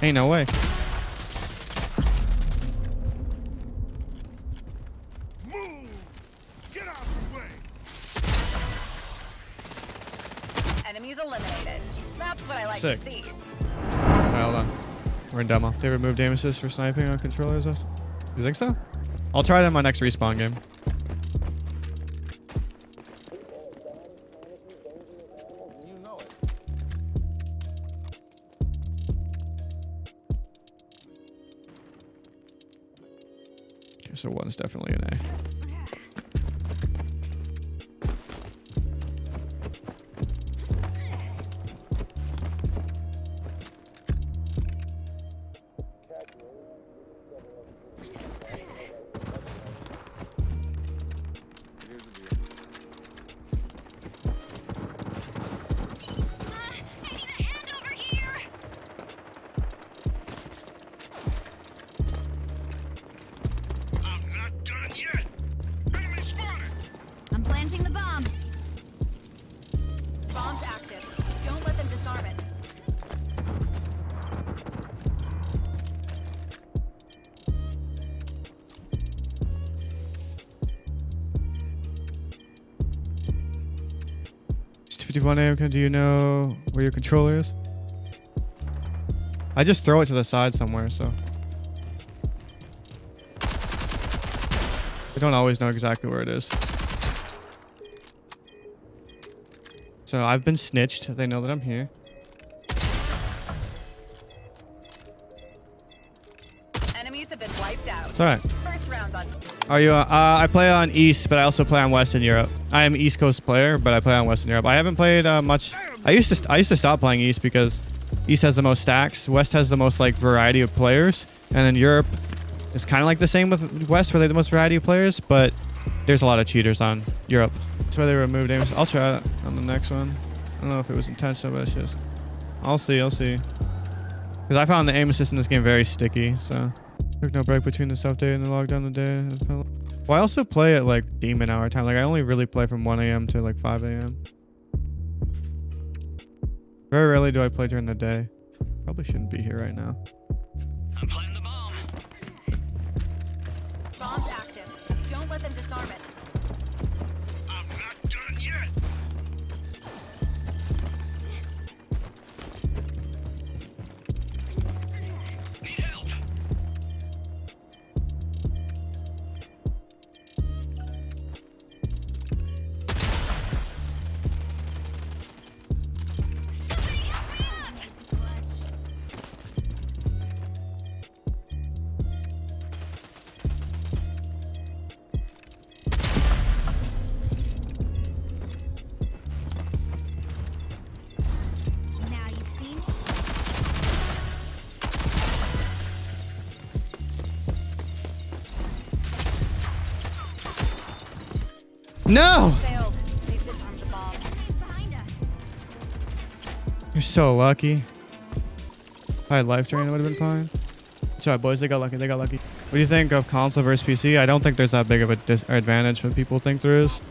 Ain't no way. Move! Get out of the way! Enemies eliminated. That's what I like Sick. to see. Alright, hold on. We're in demo. They removed aim assist for sniping on controllers. You think so? I'll try it in my next respawn game. Okay, so one's definitely an A. I'm planting the bomb. Bomb's active. Don't let them disarm it. It's 51 AM. Do you know where your controller is? I just throw it to the side somewhere, so. I don't always know exactly where it is. So I've been snitched. They know that I'm here. Enemies have been wiped out. It's alright. First round on. Are you? I play on East, but I also play on Western Europe. I am East Coast player, but I play on Western Europe. I haven't played much. I used to stop playing East because East has the most stacks. West has the most like variety of players, and then Europe is kind of like the same with West, where they have the most variety of players, but there's a lot of cheaters on Europe. That's why they removed aims. I'll try it on the next one. I don't know if it was intentional, but it's just. I'll see. Because I found the aim assist in this game very sticky, so. Took no break between the self-day and the lockdown today. Well, I also play at like demon hour time. Like I only really play from 1 AM to like 5 AM. Very rarely do I play during the day. Probably shouldn't be here right now. I'm planting the bomb. Bomb's active. Don't let them disarm it. I'm not done yet! Need help. Now you see me? No! Failed. They disarmed the bomb. Enemies behind us. You're so lucky. If I had life drain, it would have been fine. Sorry, boys. They got lucky. What do you think of console versus PC? I don't think there's that big of a advantage what people think there is.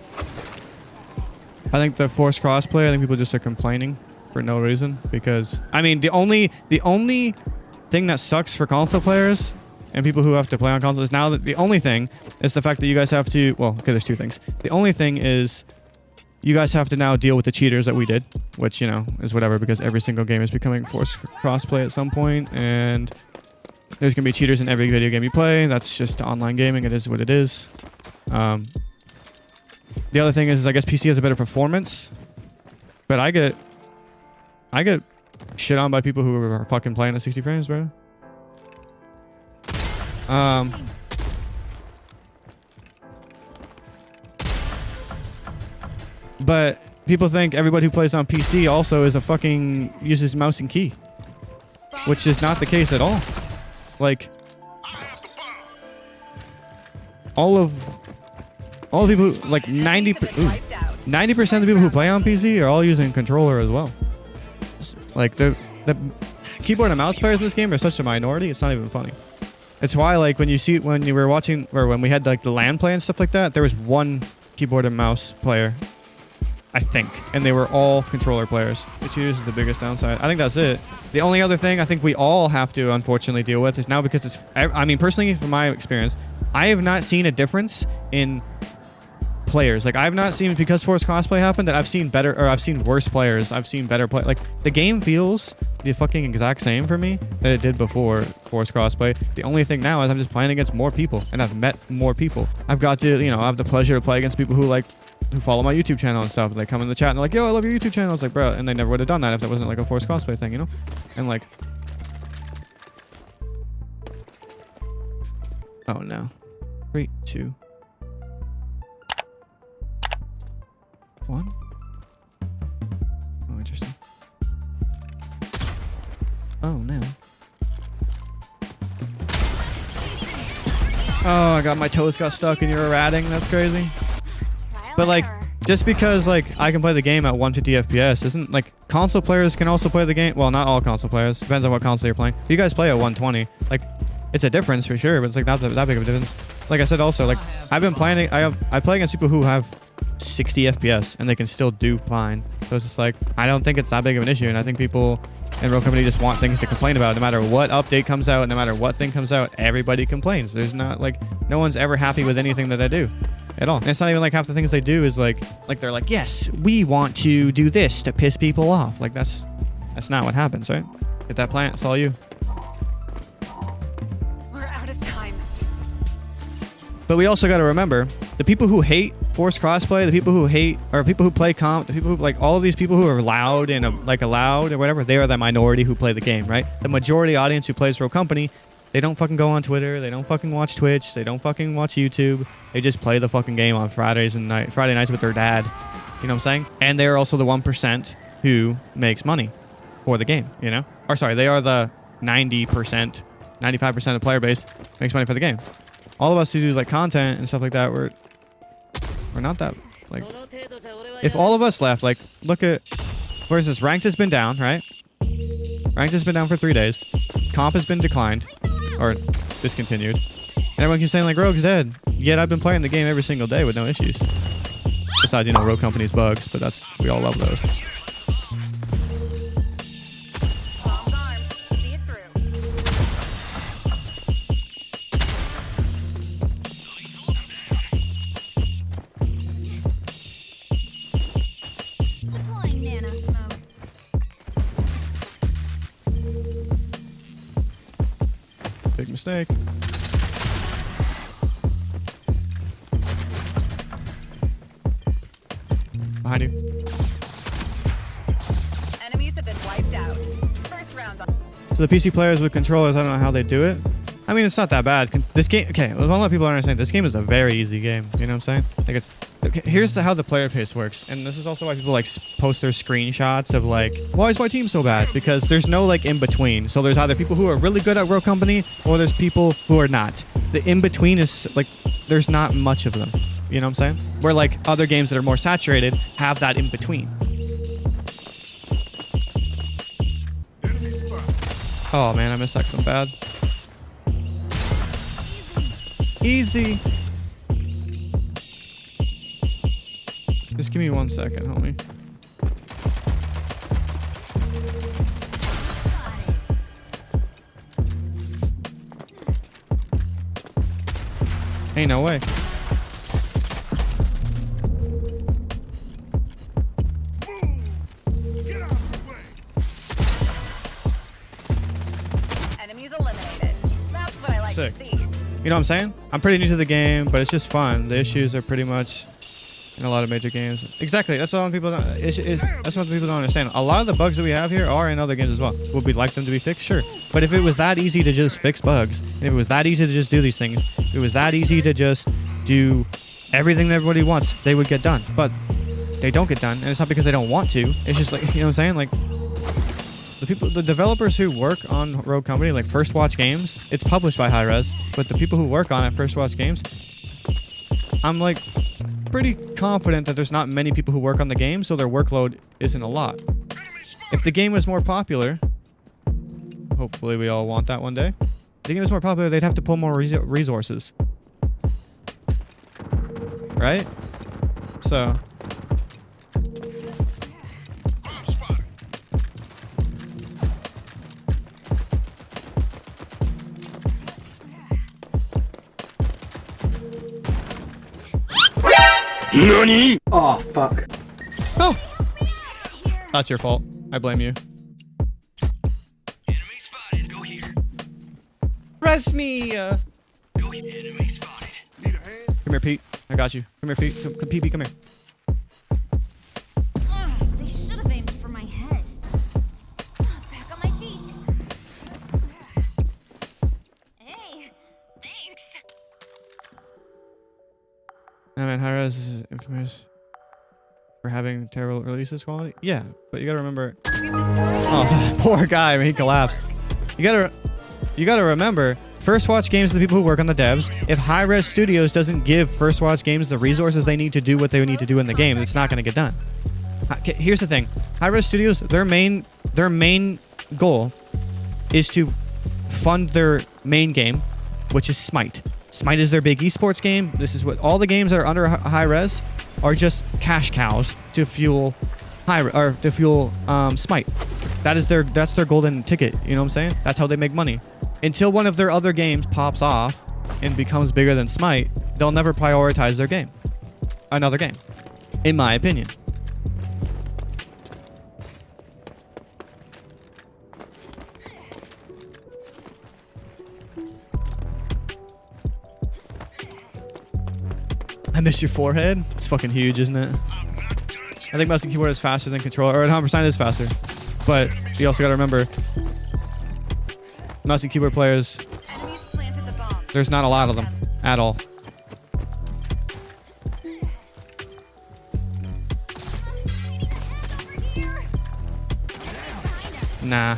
I think the forced crossplay, I think people just are complaining for no reason. Because, I mean, the only thing that sucks for console players and people who have to play on console is now that the only thing is the fact that you guys have to, well, okay, there's two things. The only thing is you guys have to now deal with the cheaters that we did, which, you know, is whatever because every single game is becoming forced crossplay at some point, and there's going to be cheaters in every video game you play. That's just online gaming. It is what it is. The other thing is I guess PC has a better performance, but I get shit on by people who are fucking playing at 60 frames, bro. But people think everybody who plays on PC also is a fucking uses mouse and key, which is not the case at all. Like, all the people who, like 90% of the people who play on PC are all using controller as well. Like the keyboard and mouse players in this game are such a minority, it's not even funny. It's why, like, when you were watching, or when we had like the LAN play and stuff like that, there was one keyboard and mouse player I think. And they were all controller players, which is the biggest downside. I think that's it. The only other thing I think we all have to unfortunately deal with is now because it's, I mean, personally, from my experience, I have not seen a difference in players. Like, I've not seen, because Forced Crossplay happened, that I've seen better, or I've seen worse players. I've seen better play. Like, the game feels the fucking exact same for me that it did before Forced Crossplay. The only thing now is I'm just playing against more people, and I've met more people. I've got to, you know, I have the pleasure to play against people who, like, who follow my YouTube channel and stuff. And they come in the chat and they're like, yo, I love your YouTube channel. It's like, bro, and they never would have done that if it wasn't like a Forced Crossplay thing, you know? And like, oh no. 3, 2, 1. Oh, interesting. Oh no. Oh, I got my toes got stuck and you're ratting. That's crazy. But like, just because like I can play the game at 150 FPS isn't like, console players can also play the game. Well, not all console players. Depends on what console you're playing. You guys play at 120. Like, it's a difference for sure, but it's like not that big of a difference. Like I said, also, like I've been playing. I play against people who have 60 FPS and they can still do fine. So it's just like, I don't think it's that big of an issue, and I think people in Real Company just want things to complain about. No matter what update comes out, no matter what thing comes out, everybody complains. There's not like, no one's ever happy with anything that I do at all. And it's not even like half the things they do is like they're like, yes, we want to do this to piss people off. Like that's not what happens, right? Get that plant, it's all you. We're out of time. But we also got to remember, the people who hate Forced Crossplay, the people who hate, or people who play comp, the people who, like, all of these people who are loud and like allowed or whatever, they are the minority who play the game, right? The majority audience who plays Real Company, they don't fucking go on Twitter, they don't fucking watch Twitch, they don't fucking watch YouTube. They just play the fucking game on Friday nights with their dad. You know what I'm saying? And they're also the 1% who makes money for the game, you know? Or sorry, they are the 90%, 95% of the player base makes money for the game. All of us who do like content and stuff like that, we're not that, like, if all of us left, like, look at, where's this? Ranked has been down, right? Ranked has been down for 3 days. Comp has been declined or discontinued. And everyone keeps saying like, Rogue's dead. Yet I've been playing the game every single day with no issues. Besides, you know, Rogue Company's bugs, but that's, we all love those. Bomb's armed. See it through. Deploying nano smoke. Big mistake. Behind you. Enemies have been wiped out. First round on. So the PC players with controllers, I don't know how they do it. I mean, it's not that bad. This game, okay, a lot of people don't understand. This game is a very easy game. You know what I'm saying? Like, it's, okay, here's how the player pace works. And this is also why people like post their screenshots of like, why is my team so bad? Because there's no like in between. So there's either people who are really good at Real Company or there's people who are not. The in between is like, there's not much of them. You know what I'm saying? Where like other games that are more saturated have that in between. Enemy spot. Oh man, I missed that 'cause I'm bad. Easy. Just give me 1 second, homie. Ain't no way. Move! Get out of the way! Enemies eliminated. That's what I like Sick. to see. You know what I'm saying? I'm pretty new to the game, but it's just fun. The issues are pretty much in a lot of major games. Exactly. That's what people don't, that's what people don't understand. A lot of the bugs that we have here are in other games as well. Would we like them to be fixed? Sure. But if it was that easy to just fix bugs, and if it was that easy to just do these things, if it was that easy to just do everything that everybody wants, they would get done. But they don't get done, and it's not because they don't want to. It's just like, you know what I'm saying? Like, the developers who work on Rogue Company, like First Watch Games, it's published by Hi-Rez, but the people who work on it, First Watch Games, I'm like pretty confident that there's not many people who work on the game, so their workload isn't a lot. If the game was more popular, hopefully we all want that one day, if the game was more popular, they'd have to pull more resources. Right? So, Oh, fuck. Oh! That's your fault. I blame you. Enemy spotted. Go here. Press me! Go here. Enemy spotted. Need a hand? Come here, Pete. I got you. Come here, Pete. Come, Pete, come here. They should have aimed for my head. Back on my feet. Hey, thanks. I mean, Hi-Res is infamous for having terrible releases quality. Yeah, but you gotta remember. We've destroyed Oh, poor guy. I mean, he collapsed. You gotta remember. First Watch Games are the people who work on the devs. If Hi-Res Studios doesn't give First Watch Games the resources they need to do what they need to do in the game, it's not gonna get done. Okay, here's the thing. Hi-Res Studios, their main goal is to fund their main game, which is Smite. Smite is their big esports game. This is what all the games that are under Hi-Res are just cash cows to fuel Smite. That's their golden ticket. You know what I'm saying? That's how they make money. Until one of their other games pops off and becomes bigger than Smite, they'll never prioritize their game. Another game, in my opinion. I miss your forehead. It's fucking huge, isn't it? I think mouse and keyboard is faster than controller, or 100% is faster. But you also gotta remember, mouse and keyboard players, enemies planted the bomb. there's not a lot of them at all. Nah.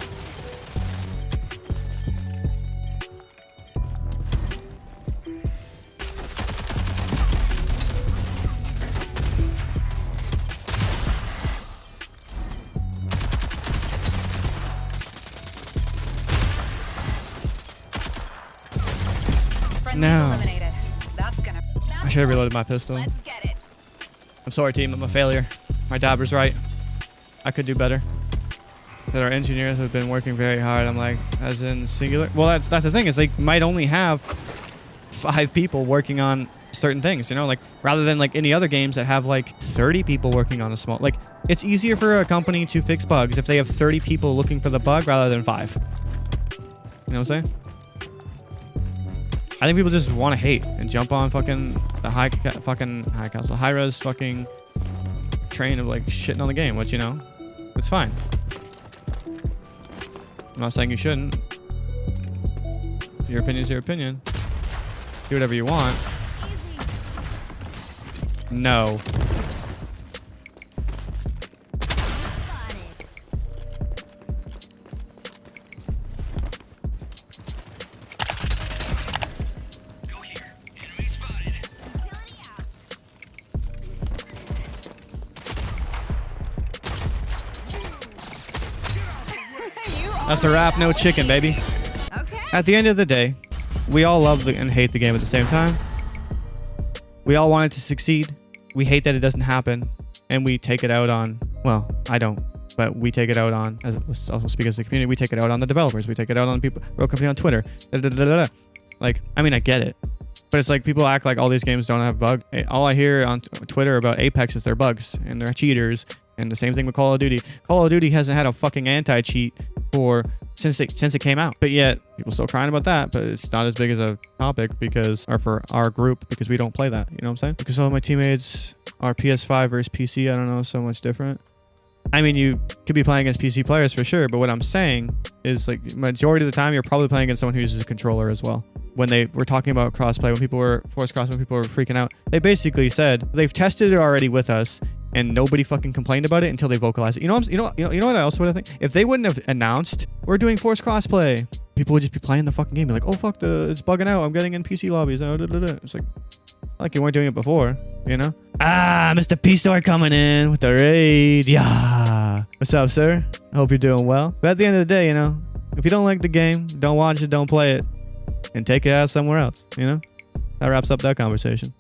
Friendly's No. eliminated. That's gonna. I should have reloaded my pistol. Let's get it. I'm sorry, team. I'm a failure. My dabber's right. I could do better. That our engineers have been working very hard. I'm like, as in singular. Well, that's the thing is they might only have 5 people working on certain things. You know, like rather than like any other games that have like 30 people working on a small. Like it's easier for a company to fix bugs if they have 30 people looking for the bug rather than 5. You know what I'm saying? I think people just want to hate and jump on fucking the high council, high-res fucking train of like shitting on the game, which, you know, it's fine. I'm not saying you shouldn't. Your opinion's your opinion. Do whatever you want. No. Go here. Enemy spotted. That's a wrap, no chicken, baby. Okay. At the end of the day, we all love and hate the game at the same time. We all want it to succeed. We hate that it doesn't happen. And we take it out on, well, I don't, but we take it out on, let's also speak as a community, we take it out on the developers. We take it out on people, real company on Twitter. Like, I mean, I get it. But it's like people act like all these games don't have bugs. All I hear on Twitter about Apex is their bugs and their cheaters. And the same thing with Call of Duty. Call of Duty hasn't had a fucking anti-cheat since it came out. But yet people still crying about that. But it's not as big as a topic for our group because we don't play that. You know what I'm saying? Because all my teammates are PS5 versus PC. I don't know, so much different. I mean, you could be playing against PC players for sure. But what I'm saying is like majority of the time you're probably playing against someone who uses a controller as well. When they were talking about crossplay, when people were forced crossplay, when people were freaking out, they basically said they've tested it already with us, and nobody fucking complained about it until they vocalized it. You know what I also would think? If they wouldn't have announced we're doing forced crossplay, people would just be playing the fucking game, be like, oh fuck, it's bugging out. I'm getting in PC lobbies. It's like you weren't doing it before, you know? Ah, Mr. P-Store coming in with the raid. Yeah. What's up, sir? I hope you're doing well. But at the end of the day, you know, if you don't like the game, don't watch it, don't play it. And take it out somewhere else, you know? That wraps up that conversation.